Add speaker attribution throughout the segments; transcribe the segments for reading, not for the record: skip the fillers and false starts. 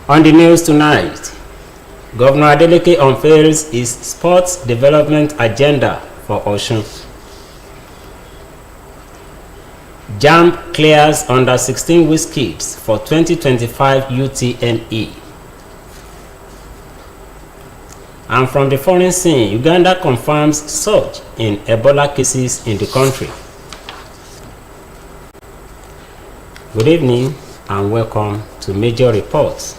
Speaker 1: On the news tonight, Governor Adeleke unveils his sports development agenda for Osun. JAMB clears under 16 Wizkids for 2025 UTME. And from the foreign scene, Uganda confirms surge in Ebola cases in the country. Good evening and welcome to Major Reports.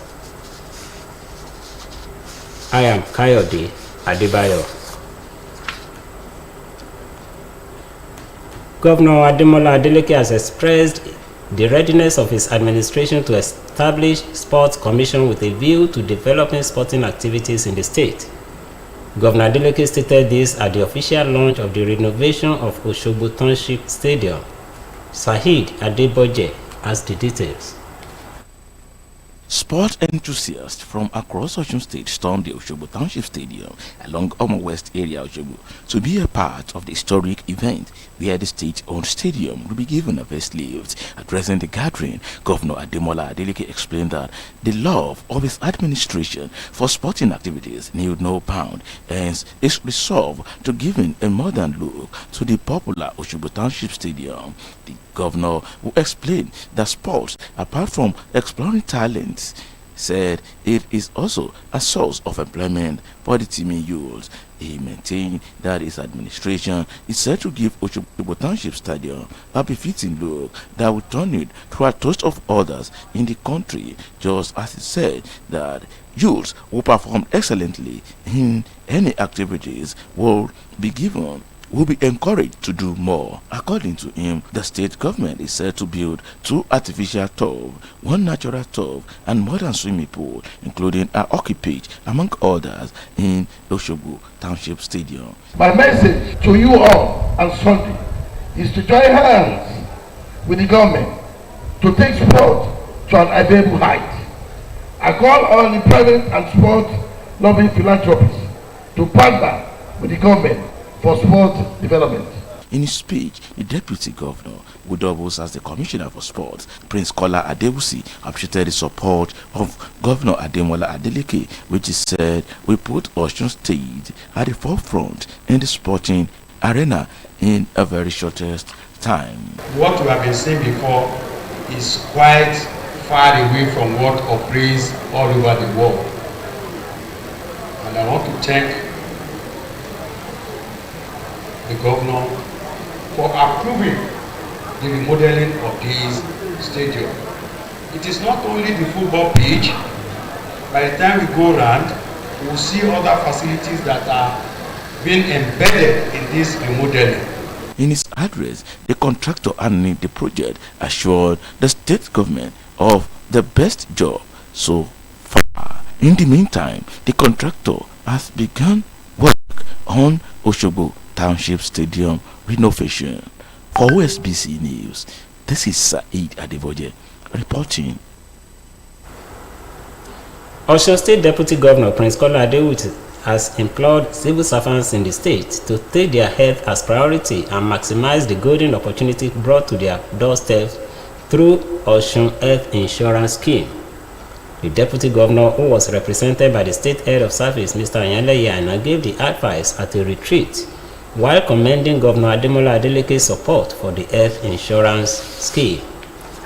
Speaker 1: I am Kayode Adebayo. Governor Ademola Adeleke has expressed the readiness of his administration to establish sports commission with a view to developing sporting activities in the state. Governor Adeleke stated this at the official launch of the renovation of Osogbo Township Stadium. Saheed Adeboje has the details.
Speaker 2: Sport enthusiasts from across Osun State stormed the Osogbo Township Stadium along Omo West area Osogbo to be a part of the historic event where the state-owned stadium will be given a facelift. Addressing the gathering, Governor Ademola Adeleke explained that the love of his administration for sporting activities knew no bound, hence his resolve to giving a modern look to the popular Osogbo Township Stadium. The governor, who explained that sports, apart from exploring talents, said it is also a source of employment for the teeming youths. He maintained that his administration is set to give Osogbo Township Stadium a befitting look that will turn it to a toast of others in the country, just as he said that youths who perform excellently in any activities will be encouraged to do more. According to him, the state government is set to build 2 artificial turf, 1 natural turf, and modern swimming pool, including a hockey pitch, among others, in Osogbo Township Stadium.
Speaker 3: My message to you all on Sunday is to join hands with the government to take sport to an available height. I call on the private and sport lobbying philanthropists to partner with the government for sport development.
Speaker 2: In his speech, the deputy governor, who doubles as the commissioner for sports, Prince Kola Adewusi, appreciated the support of Governor Ademola Adeleke, which he said will put Osun State at the forefront in the sporting arena in a very shortest time.
Speaker 4: What we have been seeing before is quite far away from what operates all over the world. And I want to thank the governor for approving the remodeling of this stadium. It is not only the football pitch. By the time we go around, we will see other facilities that are being embedded in this remodeling.
Speaker 2: In his address, the contractor handling the project assured the state government of the best job so far. In the meantime, the contractor has begun work on Osogbo Township Stadium renovation. For Osbc News, this is Saeed Adeboje reporting.
Speaker 1: Osun State Deputy Governor Prince Kola Adewusi has implored civil servants in the state to take their health as priority and maximize the golden opportunity brought to their doorsteps through Osun Health Insurance Scheme. The Deputy Governor, who was represented by the State Head of Service, Mr. Anyanle Yana, gave the advice at a retreat while commending Governor Ademola Adeleke's support for the health insurance scheme.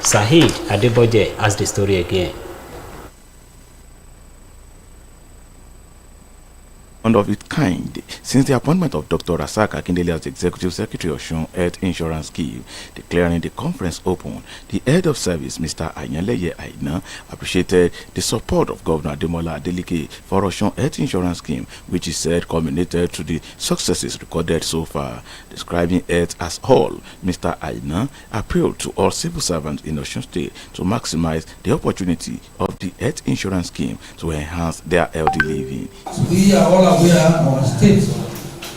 Speaker 1: Saheed Adeboje has the story again.
Speaker 2: In his address, the contractor handling the project assured the state government of the best job so far. In the meantime, the contractor has begun work on Osogbo Township Stadium renovation. For Osbc News, this is Saeed Adeboje reporting.
Speaker 1: Saheed Adeboje has the story again.
Speaker 2: one of its kind since the appointment of Dr. Rasak Akindele as Executive Secretary of Osun Health Insurance Scheme. Declaring the conference open, the head of service, Mr. Ayanleye Aina, appreciated the support of Governor Ademola Adeleke for Osun Health Insurance Scheme, which he said culminated to the successes recorded so far. Describing health as whole, Mr. Aina appealed to all civil servants in Osun State to maximize the opportunity of the health insurance scheme to enhance their healthy living.
Speaker 5: We are all aware our state,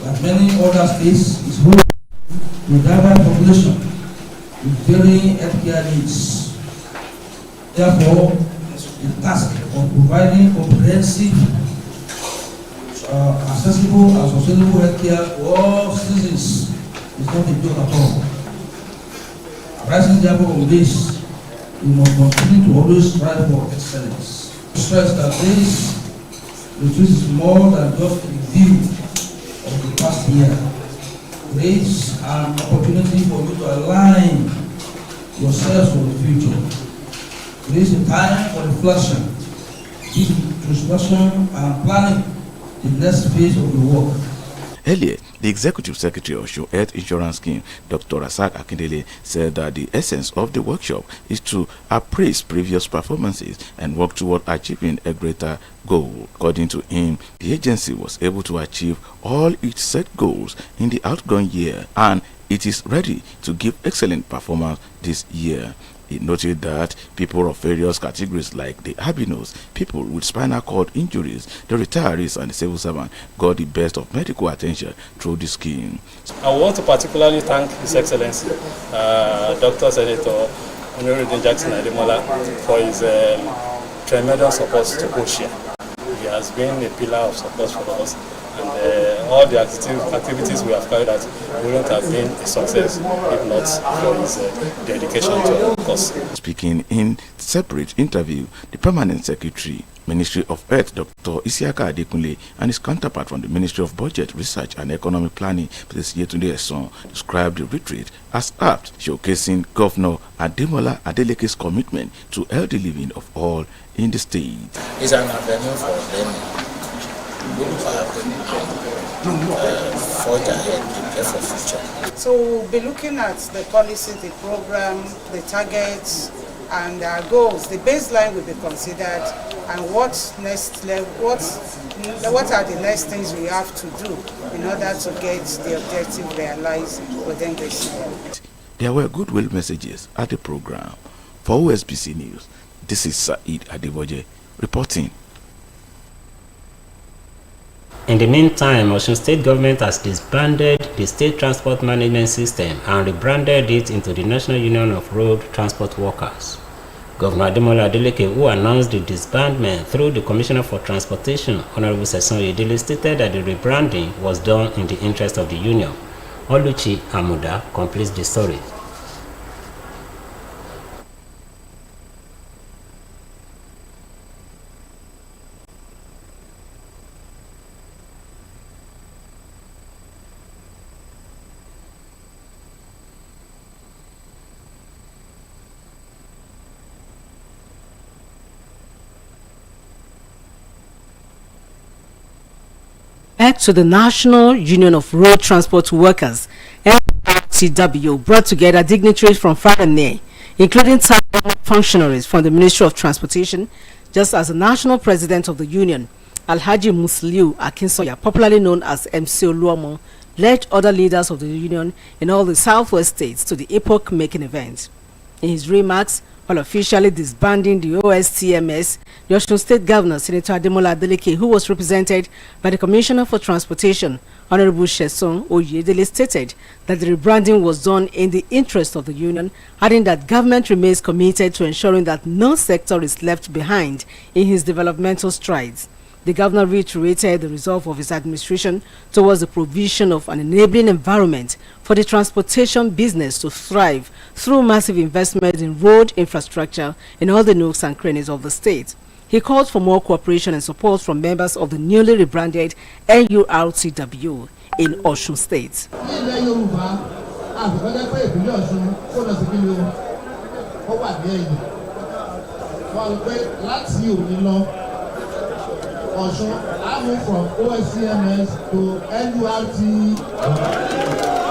Speaker 5: like many other states, is home to a diverse population with varying healthcare needs. Therefore, the task of providing comprehensive, accessible and sustainable healthcare to all citizens is not a joke at all. Rising therefore from this, we must continue to always strive for excellence. Stress that this retreat is more than just a review of the past year. It is an opportunity for you to align yourselves for the future. It is a time for reflection, introspection, and planning the next phase of your work.
Speaker 2: Earlier, the Executive Secretary of Osun Health Insurance Scheme, Dr. Rasak Akindele, said that the essence of the workshop is to appraise previous performances and work toward achieving a greater goal. According to him, the agency was able to achieve all its set goals in the outgone year, and it is ready to give excellent performance this year. He noted that people of various categories like the albinos, people with spinal cord injuries, the retirees and the civil servant got the best of medical attention through the scheme.
Speaker 6: I want to particularly thank His Excellency, Dr. Senator Honorable Jackson Ademola, for his tremendous support to OSHA. He has been a pillar of support for us, and all the activities we have carried out wouldn't have been a success if not for his dedication to our cause.
Speaker 2: Speaking in separate interview, the Permanent Secretary, Ministry of Health, Dr. Isiaka Adekunle, and his counterpart from the Ministry of Budget, Research and Economic Planning, Mr. Yetunde Eson, described the retreat as apt, showcasing Governor Ademola Adeleke's commitment to healthy living of all in the state.
Speaker 7: It's an avenue for them forge ahead, prepare for future.
Speaker 8: So we'll be looking at the policy, the program, the targets, and our goals. The baseline will be considered, and what are the next things we have to do in order to get the objective realized within this year.
Speaker 2: There were goodwill messages at the program. For Osbc News, this is Said Adeboje reporting.
Speaker 1: In the meantime, Osun State government has disbanded the State Transport Management System and rebranded it into the National Union of Road Transport Workers. Governor Ademola Adeleke, who announced the disbandment through the Commissioner for Transportation, Honorable Sesan Oyedele, stated that the rebranding was done in the interest of the union. Oluchi Amuda completes the story.
Speaker 9: Back to the National Union of Road Transport Workers, NRTW, brought together dignitaries from far and near, including functionaries from the Ministry of Transportation, just as the national president of the union, Alhaji Musliu Akinsoya, popularly known as MC Oluomo, led other leaders of the union in all the southwest states to the epoch-making event. In his remarks, while officially disbanding the OSTMS, the Osun State Governor, Senator Ademola Adeleke, who was represented by the Commissioner for Transportation, Honorable Sesan Oyedele, stated that the rebranding was done in the interest of the union, adding that government remains committed to ensuring that no sector is left behind in his developmental strides. The governor reiterated the resolve of his administration towards the provision of an enabling environment for the transportation business to thrive through massive investment in road infrastructure in all the nooks and crannies of the state. He called for more cooperation and support from members of the newly rebranded NURTW in Osun State.
Speaker 5: Osun, I move from OSCMS to NURT.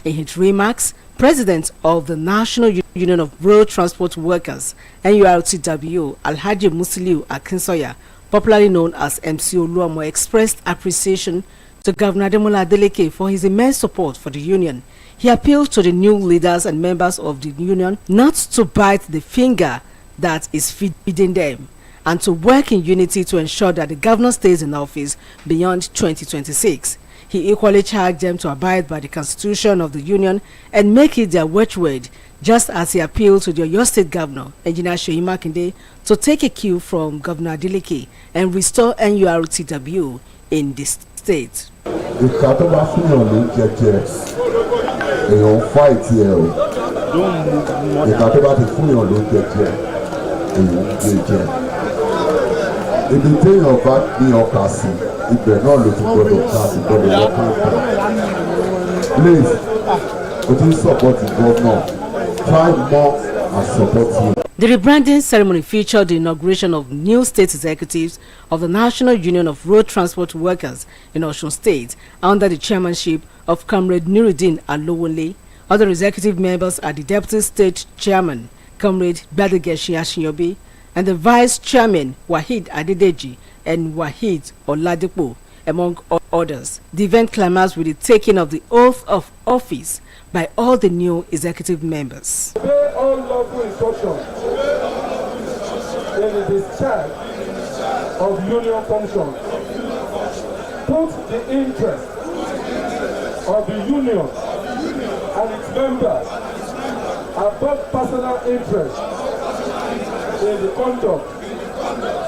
Speaker 9: In his remarks, President of the National Union of Road Transport Workers, NURTW, Alhaji Musiliu Akinsoya, popularly known as MC Oluomo, expressed appreciation to Governor Ademola Adeleke for his immense support for the union. He appealed to the new leaders and members of the union not to bite the finger that is feeding them and to work in unity to ensure that the governor stays in office beyond 2026. He equally charged them to abide by the constitution of the union and make it their watchword, just as he appealed to the Oyo State Governor, Engineer Seyi Makinde, to take a cue from Governor Adeleke and restore NURTW in the state.
Speaker 10: Ìka tó bá fún yàn ló jẹjẹ èèyàn fight yẹ o. Ìka tó bá ti fún yàn ló jẹjẹ èèyàn jẹjẹ. Ibi téèyàn bá ní ọkà sí ibẹ̀ náà ló ti gbọdọ̀ ká sí gbọdọ̀ wọ́pọ̀. Please, please support the governor. Try more and support him.
Speaker 9: The rebranding ceremony featured the inauguration of new state executives of the National Union of Road Transport Workers in Osun State under the chairmanship of Comrade Nuruddin Alowole. Other executive members are the Deputy State Chairman, Comrade Badegeshi Ashinyobi, and the Vice Chairman, Wahid Adedeji and Wahid Oladipo, among others. The event climaxed with the taking of the oath of office by all the new executive members.
Speaker 11: Obey all lawful instructions in the discharge of union functions. Put the interest of the union and its members above personal interest in the conduct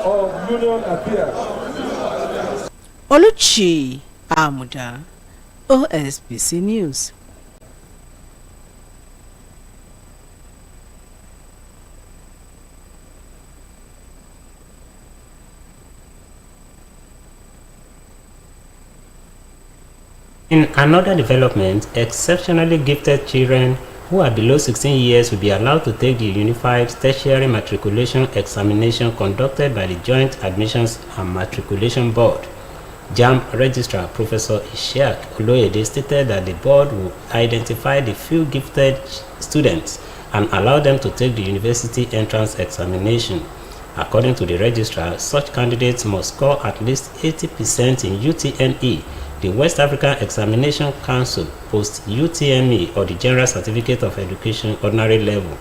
Speaker 11: of union affairs.
Speaker 9: Oluchi Amuda, OSBC News.
Speaker 1: In another development, exceptionally gifted children who are below 16 years will be allowed to take the Unified Tertiary Matriculation Examination conducted by the Joint Admissions and Matriculation Board. JAMB Registrar Professor Ishaq Oloyede stated that the board will identify the few gifted students and allow them to take the university entrance examination. According to the registrar, such candidates must score at least 80% in UTME, the West African Examination Council post-UTME, or the General Certificate of Education ordinary level.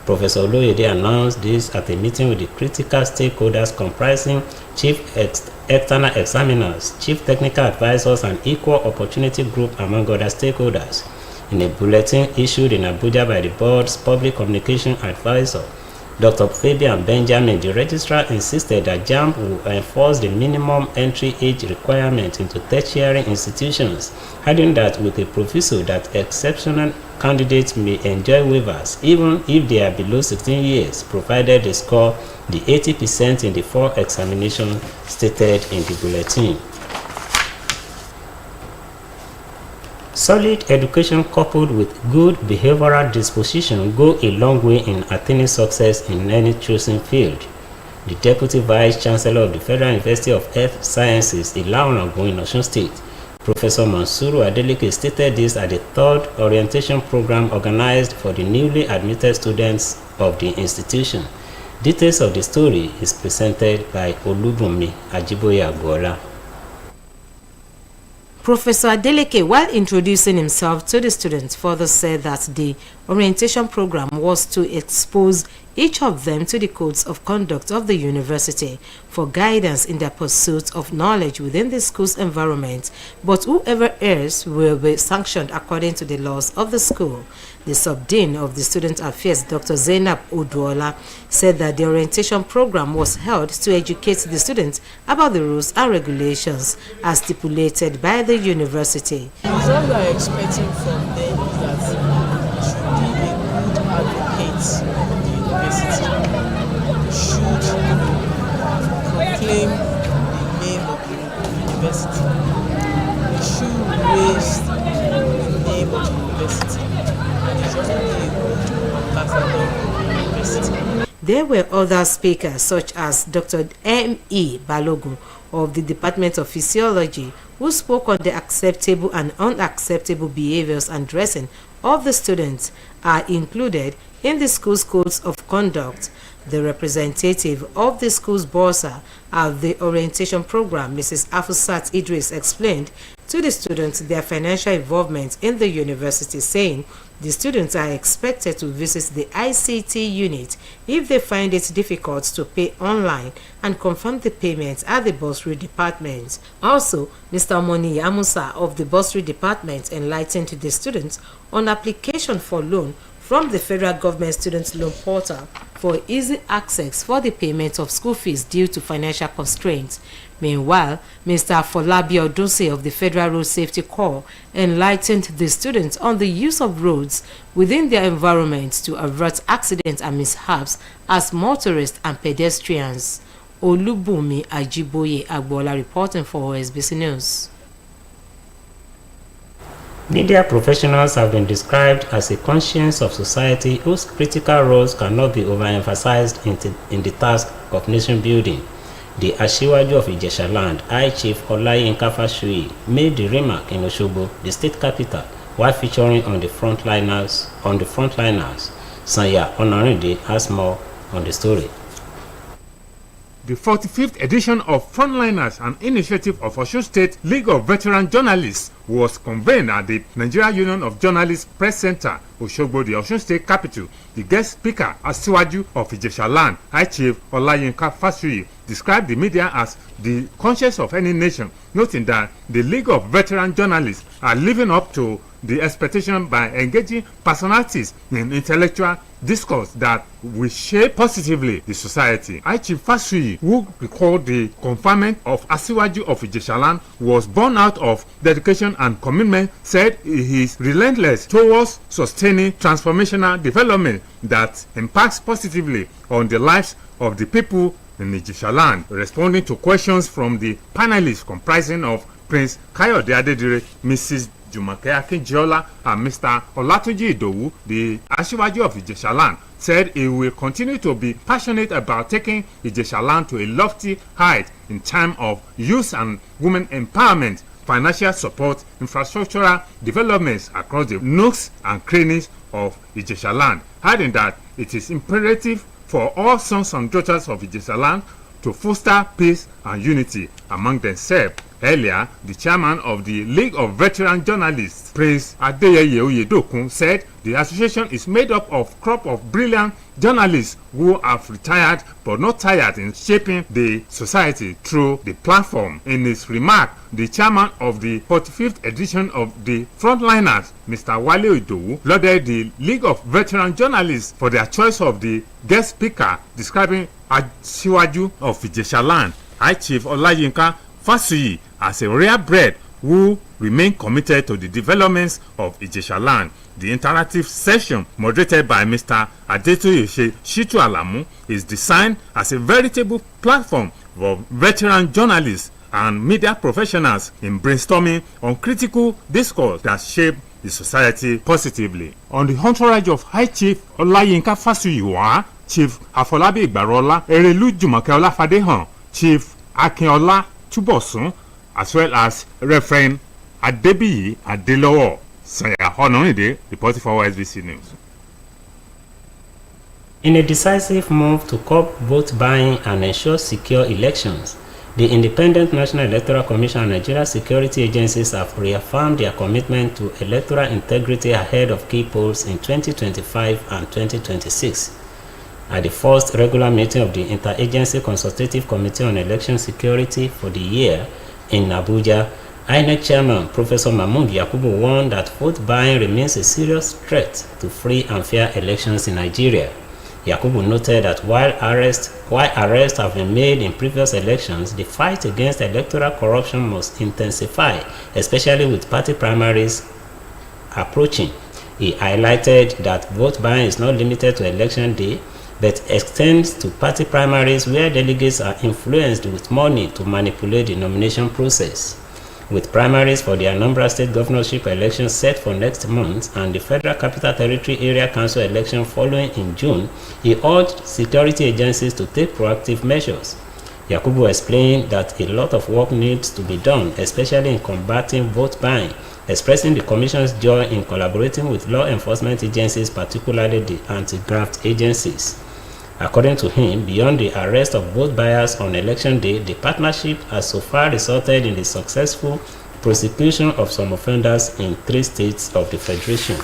Speaker 1: Professor Oloyede announced this at a meeting with the critical stakeholders comprising chief external examiners, chief technical advisors, and equal opportunity group, among other stakeholders. In a bulletin issued in Abuja by the board's public communication advisor, Dr. Fabian Benjamin, the registrar, insisted that JAMB will enforce the minimum entry age requirement into tertiary institutions, adding that with a proviso that exceptional candidates may enjoy waivers even if they are below 16 years, provided they score the 80% in the 4 examinations stated in the bulletin. Solid education coupled with good behavioral disposition go a long way in attaining success in any chosen field. The Deputy Vice Chancellor of the Federal University of Health Sciences, Ilaonagun in Osun State, Professor Mansuru Adeleke, stated this at the 3rd orientation program organized for the newly admitted students of the institution. Details of the story is presented by Olubunmi Ajiboye Agbola.
Speaker 12: Professor Adeleke, while introducing himself to the students, further said that the orientation program was to expose each of them to the codes of conduct of the university for guidance in their pursuit of knowledge within the school's environment, but whoever errs will be sanctioned according to the laws of the school. The subdean of the Student Affairs, Dr. Zainab Oduola, said that the orientation program was held to educate the students about the rules and regulations as stipulated by the university.
Speaker 13: What we are expecting from them is that they should be a good advocate of the university. They should proclaim the name of the university. They should raise the name of the university. And they should be a good ambassador of the university.
Speaker 12: There were other speakers such as Dr. M.E. Balogun of the Department of Physiology, who spoke on the acceptable and unacceptable behaviors and dressing of the students are included in the school's codes of conduct. The representative of the school's bursar at the orientation program, Mrs. Afusat Idris, explained to the students their financial involvement in the university, saying the students are expected to visit the ICT unit if they find it difficult to pay online and confirm the payments at the bursary department. Also, Mr. Moni Amusa of the bursary department enlightened the students on application for loan from the federal government student loan portal for easy access for the payment of school fees due to financial constraints. Meanwhile, Mr. Afolabi Odunse of the Federal Road Safety Corps enlightened the students on the use of roads within their environment to avert accidents and mishaps as motorists and pedestrians. Olubumi Ajiboye Agbola reporting for Osbc News.
Speaker 1: Media professionals have been described as a conscience of society whose critical roles cannot be overemphasized in the task of nation building. The Asiwaju of Ijesha Land, High Chief Olayinka Fashuyi, made the remark in Osogbo, the state capital, while featuring on the frontliners. Sanya Onorinde has more on the story.
Speaker 14: The 45th edition of Frontliners, an initiative of Osun State League of Veteran Journalists, was convened at the Nigeria Union of Journalists Press Center, Osogbo, the Osun State capital. The guest speaker, Asiwaju of Ijesha Land, High Chief Olayinka Fashuyi, described the media as the conscience of any nation, noting that the League of Veteran Journalists are living up to the expectation by engaging personalities in intellectual discourse that will shape positively the society. High Chief Fashuyi, who recalled the confinement of Asiwaju of Ijesha Land was born out of dedication and commitment, said he is relentless towards sustaining transformational development that impacts positively on the lives of the people in Ijesha Land. Responding to questions from the panelists comprising of Prince Kayode Adedire, Mrs. Jumake Akinjiola and Mr. Olatunji Idowu, the Asiwaju of Ijesha Land, said he will continue to be passionate about taking Ijesha Land to a lofty height in terms of youth and women empowerment, financial support, infrastructural developments across the nooks and crannies of Ijesha Land, adding that it is imperative for all sons and daughters of Ijesha Land to foster peace and unity among themselves. Earlier, the chairman of the League of Veteran Journalists, Prince Adeyeye Oyedokun, said the association is made up of a crop of brilliant journalists who have retired but not tired in shaping the society through the platform. In his remark, the chairman of the 45th edition of the Frontliners, Mr. Wale Idowu, lauded the League of Veteran Journalists for their choice of the guest speaker, describing Asiwaju of Ijesha Land, High Chief Olayinka Fashuyi, as a rare breed who remain committed to the developments of Ijesha Land. The interactive session, moderated by Mr. Adetoyose Shitu Alamu, is designed as a veritable platform for veteran journalists and media professionals in brainstorming on critical discourse that shape the society positively. On the entourage of High Chief Olayinka Fashuyi, Chief Afolabi Igbarola, Erelu Jumake Olafadehan, Chief Akinola Tubosun, as well as Reverend Adebiyi Adelowo. Sanya Honoride reporting for Osbc News.
Speaker 1: In a decisive move to curb vote buying and ensure secure elections, the Independent National Electoral Commission and Nigeria security agencies have reaffirmed their commitment to electoral integrity ahead of key polls in 2025 and 2026. At the first regular meeting of the Interagency Consultative Committee on Election Security for the year in Abuja, INEC Chairman Professor Mahmood Yakubu warned that vote buying remains a serious threat to free and fair elections in Nigeria. Yakubu noted that while arrests have been made in previous elections, the fight against electoral corruption must intensify, especially with party primaries approaching. He highlighted that vote buying is not limited to election day, but extends to party primaries where delegates are influenced with money to manipulate the nomination process. With primaries for the Anambra State governorship election set for next month and the Federal Capital Territory Area Council election following in June, he urged security agencies to take proactive measures. Yakubu explained that a lot of work needs to be done, especially in combating vote buying, expressing the Commission's joy in collaborating with law enforcement agencies, particularly the anti-graft agencies. According to him, beyond the arrest of vote buyers on election day, the partnership has so far resulted in the successful prosecution of some offenders in 3 states of the Federation.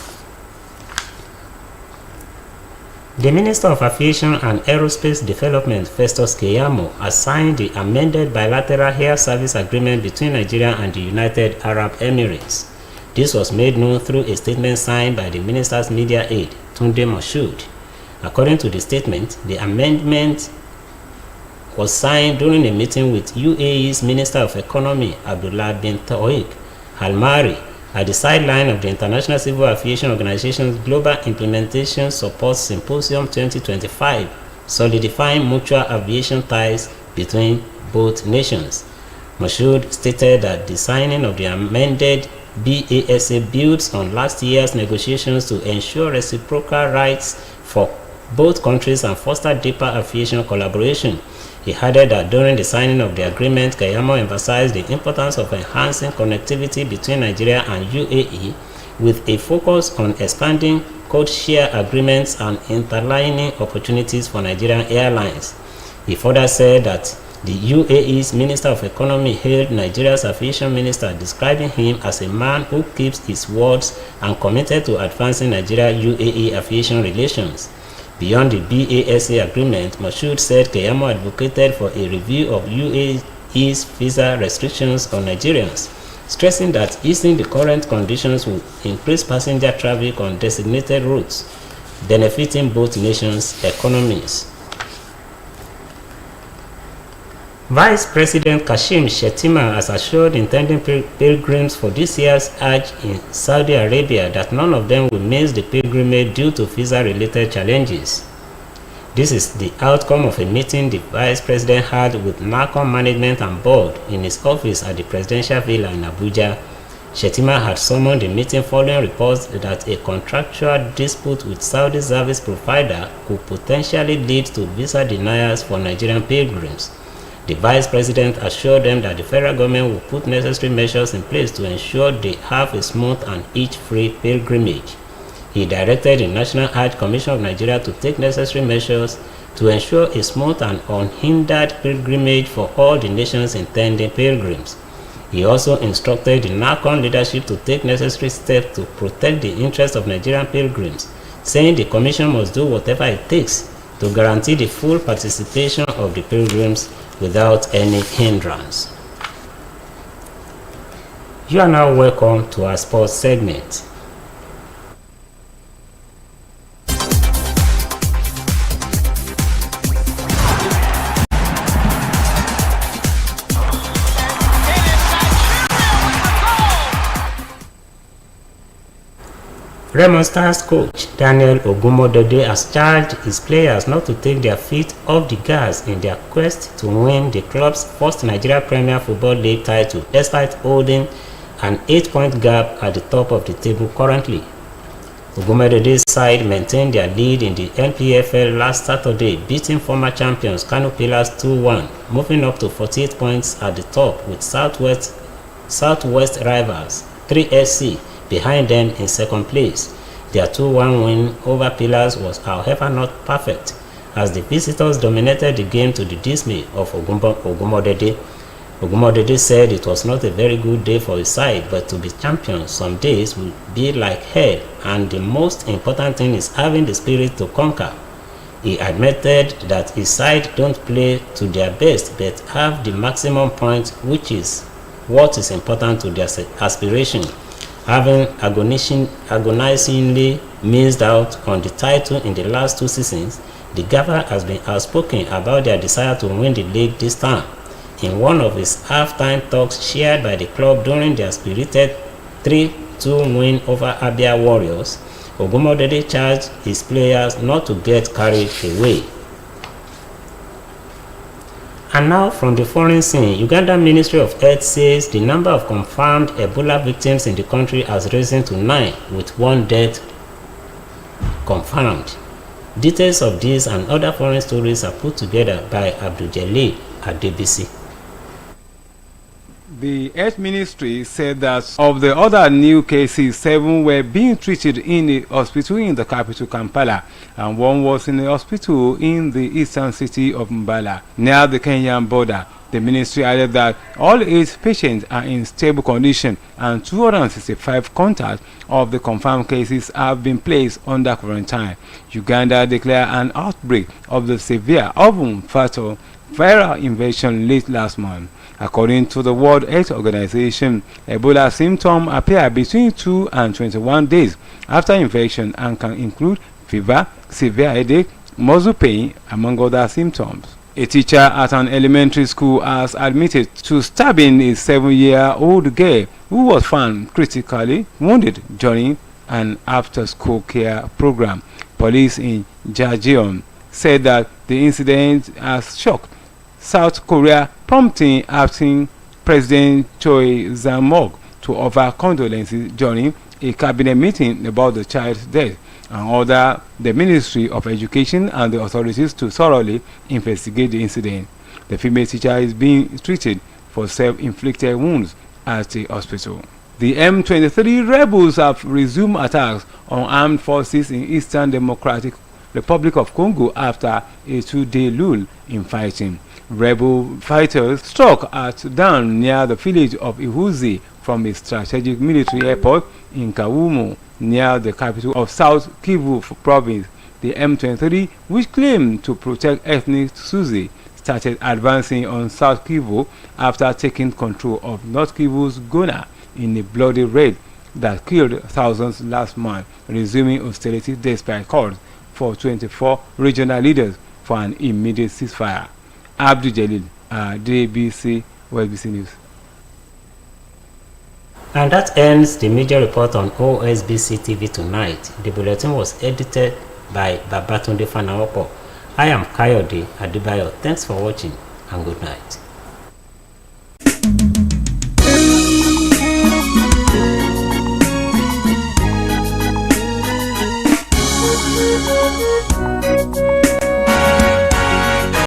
Speaker 1: The Minister of Aviation and Aerospace Development, Festus Keyamo, has signed the amended bilateral air service agreement between Nigeria and the United Arab Emirates. This was made known through a statement signed by the minister's media aide, Tunde Moshood. According to the statement, the amendment was signed during a meeting with UAE's Minister of Economy, Abdullah bin Tawik Al-Mari, at the sideline of the International Civil Aviation Organization's Global Implementation Support Symposium 2025, solidifying mutual aviation ties between both nations. Moshood stated that the signing of the amended BASA builds on last year's negotiations to ensure reciprocal rights for both countries and foster deeper aviation collaboration. He added that during the signing of the agreement, Keyamo emphasized the importance of enhancing connectivity between Nigeria and UAE with a focus on expanding code share agreements and interlining opportunities for Nigerian airlines. He further said that the UAE's Minister of Economy hailed Nigeria's aviation minister, describing him as a man who keeps his words and committed to advancing Nigeria-UAE aviation relations. Beyond the BASA agreement, Moshood said Keyamo advocated for a review of UAE's visa restrictions on Nigerians, stressing that easing the current conditions would increase passenger traffic on designated routes, benefiting both nations' economies. Vice President Kashim Shettima has assured intending pilgrims for this year's Hajj in Saudi Arabia that none of them will miss the pilgrimage due to visa-related challenges. This is the outcome of a meeting the Vice President had with NACOM management and board in his office at the Presidential Villa in Abuja. Shettima had summoned the meeting following reports that a contractual dispute with Saudi service provider could potentially lead to visa denials for Nigerian pilgrims. The Vice President assured them that the federal government will put necessary measures in place to ensure they have a smooth and hitch-free pilgrimage. He directed the National Hajj Commission of Nigeria to take necessary measures to ensure a smooth and unhindered pilgrimage for all the nation's intending pilgrims. He also instructed the NACON leadership to take necessary steps to protect the interests of Nigerian pilgrims, saying the Commission must do whatever it takes to guarantee the full participation of the pilgrims without any hindrance. You are now welcome to our sports segment. Remo Stars coach Daniel Ogumodede has charged his players not to take their feet off the gas in their quest to win the club's first Nigeria Premier Football League title, despite holding an 8-point gap at the top of the table currently. Ogumodede's side maintained their lead in the NPFL last Saturday, beating former champions Kano Pillars 2-1, moving up to 48 points at the top with Southwest rivals 3SC behind them in second place. Their 2-1 win over Pillars was however not perfect, as the visitors dominated the game to the dismay of Ogumodede. Ogumodede said it was not a very good day for his side, but to be champions some days will be like hell, and the most important thing is having the spirit to conquer. He admitted that his side don't play to their best but have the maximum point, which is what is important to their aspiration. Having agonizingly missed out on the title in the last 2 seasons, the Gaffer has been outspoken about their desire to win the league this time. In one of his half-time talks shared by the club during their spirited 3-2 win over Abia Warriors, Ogumodede charged his players not to get carried away. And now from the foreign scene, Uganda Ministry of Health says the number of confirmed Ebola victims in the country has risen to 9, with 1 death confirmed. Details of this and other foreign stories are put together by Abdul Jalil Adebisi.
Speaker 15: The Health Ministry said that of the other new cases, 7 were being treated in the hospital in the capital Kampala, and 1 was in the hospital in the eastern city of Mbala, near the Kenyan border. The ministry added that all 8 patients are in stable condition, and 265 contacts of the confirmed cases have been placed under quarantine. Uganda declared an outbreak of the severe, often fatal, viral infection late last month. According to the World Health Organization, Ebola symptoms appear between 2 and 21 days after infection and can include fever, severe headache, muscle pain, among other symptoms. A teacher at an elementary school has admitted to stabbing a 7-year-old girl who was found critically wounded during an after-school care program. Police in Jeongeon said that the incident has shocked South Korea, prompting acting President Choi Zae-mok to offer condolences during a cabinet meeting about the child's death, and order the Ministry of Education and the authorities to thoroughly investigate the incident. The female teacher is being treated for self-inflicted wounds at the hospital. The M23 rebels have resumed attacks on armed forces in Eastern Democratic Republic of Congo after a 2-day lull in fighting. Rebel fighters struck at dawn near the village of Ihuzi from a strategic military airport in Kawumo, near the capital of South Kivu province. The M23, which claimed to protect ethnic Tutsi, started advancing on South Kivu after taking control of North Kivu's Gona in a bloody raid that killed thousands last month, resuming hostilities despite calls for 24 regional leaders for an immediate ceasefire. Abdul Jalil, DBC, Osbc News.
Speaker 1: And that ends the major report on OSBC TV tonight. The bulletin was edited by Babatunde Fanaopo. I am Kayode Adibayo. Thanks for watching and good night.